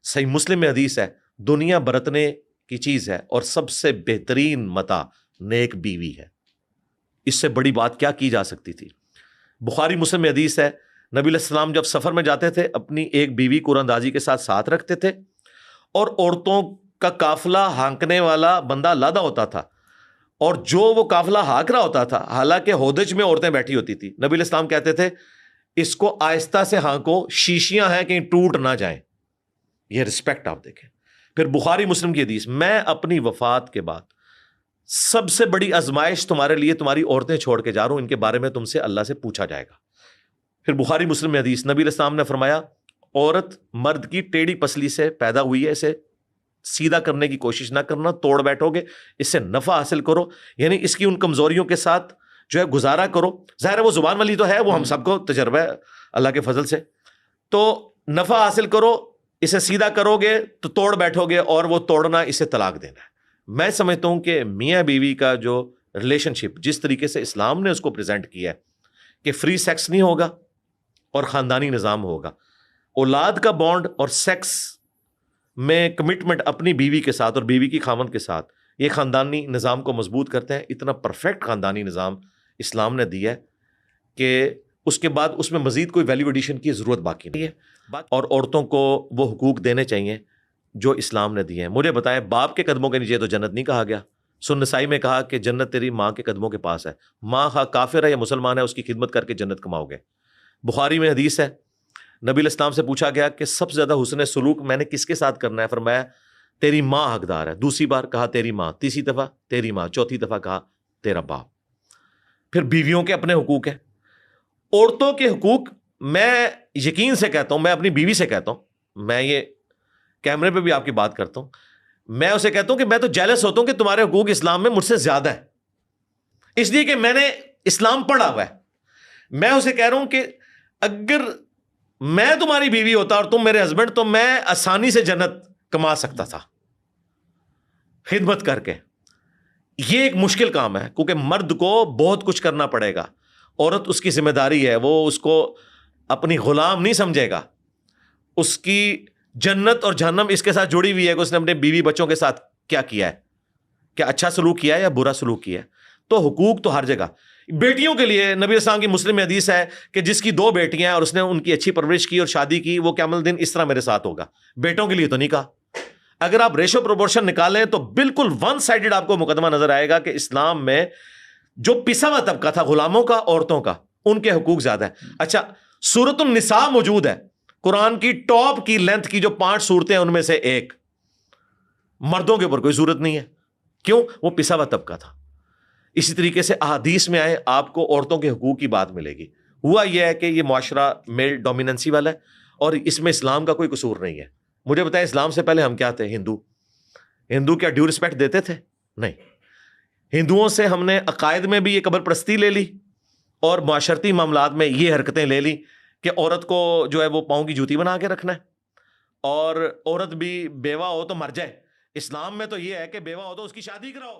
صحیح مسلم میں حدیث ہے، دنیا برتنے کی چیز ہے اور سب سے بہترین متاع نیک بیوی ہے۔ اس سے بڑی بات کیا کی جا سکتی تھی؟ بخاری مسلم میں حدیث ہے، نبی علیہ السلام جب سفر میں جاتے تھے اپنی ایک بیوی کو اندازی کے ساتھ رکھتے تھے، اور عورتوں کا قافلہ ہانکنے والا بندہ لادا ہوتا تھا، اور جو وہ قافلہ ہانک رہا ہوتا تھا، حالانکہ ہودج میں عورتیں بیٹھی ہوتی تھی، نبی علیہ السلام کہتے تھے اس کو آہستہ سے ہانکو، شیشیاں ہیں کہیں ٹوٹ نہ جائیں۔ یہ رسپیکٹ آپ دیکھیں۔ پھر بخاری مسلم کی حدیث، میں اپنی وفات کے بعد سب سے بڑی آزمائش تمہارے لیے تمہاری عورتیں چھوڑ کے جا رہا ہوں، ان کے بارے میں تم سے اللہ سے پوچھا جائے گا۔ پھر بخاری مسلم میں حدیث، نبی علیہ السلام نے فرمایا عورت مرد کی ٹیڑھی پسلی سے پیدا ہوئی ہے، اسے سیدھا کرنے کی کوشش نہ کرنا، توڑ بیٹھو گے، اس سے نفع حاصل کرو، یعنی اس کی ان کمزوریوں کے ساتھ جو ہے گزارا کرو۔ ظاہر ہے وہ زبان والی تو ہے، وہ ہم سب کو تجربہ ہے اللہ کے فضل سے، تو نفع حاصل کرو، اسے سیدھا کرو گے تو توڑ بیٹھو گے، اور وہ توڑنا اسے طلاق دینا ہے۔ میں سمجھتا ہوں کہ میاں بیوی کا جو ریلیشن شپ جس طریقے سے اسلام نے اس کو پریزنٹ کیا ہے کہ فری سیکس نہیں ہوگا اور خاندانی نظام ہوگا، اولاد کا بانڈ اور سیکس میں کمٹمنٹ اپنی بیوی کے ساتھ اور بیوی کی خاوند کے ساتھ، یہ خاندانی نظام کو مضبوط کرتے ہیں۔ اتنا پرفیکٹ خاندانی نظام اسلام نے دیا ہے کہ اس کے بعد اس میں مزید کوئی ویلیو ایڈیشن کی ضرورت باقی نہیں ہے، اور عورتوں کو وہ حقوق دینے چاہیے جو اسلام نے دیے ہیں۔ مجھے بتائیں، باپ کے قدموں کے نیچے تو جنت نہیں کہا گیا۔ سنن نسائی میں کہا کہ جنت تیری ماں کے قدموں کے پاس ہے، ماں خواہ کافر ہے یا مسلمان ہے، اس کی خدمت کر کے جنت کماؤ گے۔ بخاری میں حدیث ہے، نبی علیہ السلام سے پوچھا گیا کہ سب سے زیادہ حسن سلوک میں نے کس کے ساتھ کرنا ہے؟ فرمایا تیری ماں حقدار ہے، دوسری بار کہا تیری ماں، تیسری دفعہ تیری ماں، چوتھی دفعہ کہا تیرا باپ۔ پھر بیویوں کے اپنے حقوق ہیں، عورتوں کے حقوق میں یقین سے کہتا ہوں، میں اپنی بیوی سے کہتا ہوں، میں یہ کیمرے پہ بھی آپ کی بات کرتا ہوں، میں اسے کہتا ہوں کہ میں تو جیلس ہوتا ہوں کہ تمہارے حقوق اسلام میں مجھ سے زیادہ ہے، اس لیے کہ میں نے اسلام پڑھا ہوا ہے۔ میں اسے کہہ رہا ہوں کہ اگر میں تمہاری بیوی ہوتا اور تم میرے ہسبینڈ، تو میں آسانی سے جنت کما سکتا تھا خدمت کر کے۔ یہ ایک مشکل کام ہے کیونکہ مرد کو بہت کچھ کرنا پڑے گا، عورت اس کی ذمہ داری ہے، وہ اس کو اپنی غلام نہیں سمجھے گا، اس کی جنت اور جہنم اس کے ساتھ جڑی ہوئی ہے کہ اس نے اپنے بیوی بچوں کے ساتھ کیا کیا ہے، کیا اچھا سلوک کیا ہے یا برا سلوک کیا ہے۔ تو حقوق تو ہر جگہ۔ بیٹیوں کے لیے نبی السلام کی مسلم میں حدیث ہے کہ جس کی 2 بیٹیاں ہیں اور اس نے ان کی اچھی پرورش کی اور شادی کی، وہ قیامت دن اس طرح میرے ساتھ ہوگا۔ بیٹوں کے لیے تو نہیں کہا۔ اگر آپ ریشو پروپورشن نکالیں تو بالکل ون سائیڈڈ آپ کو مقدمہ نظر آئے گا کہ اسلام میں جو پسا ہوا طبقہ تھا غلاموں کا، عورتوں کا، ان کے حقوق زیادہ ہے۔ اچھا، سورۃ النساء موجود ہے، قرآن کی ٹاپ کی لینتھ کی جو 5 سورتیں ہیں ان میں سے ایک، مردوں کے اوپر کوئی صورت نہیں ہے۔ کیوں؟ وہ پسا ہوا طبقہ تھا۔ اسی طریقے سے احادیث میں آئے آپ کو عورتوں کے حقوق کی بات ملے گی۔ ہوا یہ ہے کہ یہ معاشرہ میل ڈومیننسی والا ہے اور اس میں اسلام کا کوئی قصور نہیں ہے۔ مجھے بتائیں، اسلام سے پہلے ہم کیا تھے؟ ہندو کیا ڈیو رسپیکٹ دیتے تھے؟ نہیں۔ ہندوؤں سے ہم نے عقائد میں بھی یہ قبر پرستی لے لی اور معاشرتی معاملات میں یہ حرکتیں لے لی کہ عورت کو جو ہے وہ پاؤں کی جوتی بنا کے رکھنا ہے، اور عورت بھی بیوہ ہو تو مر جائے۔ اسلام میں تو یہ ہے کہ بیوہ ہو تو اس کی شادی کراؤ۔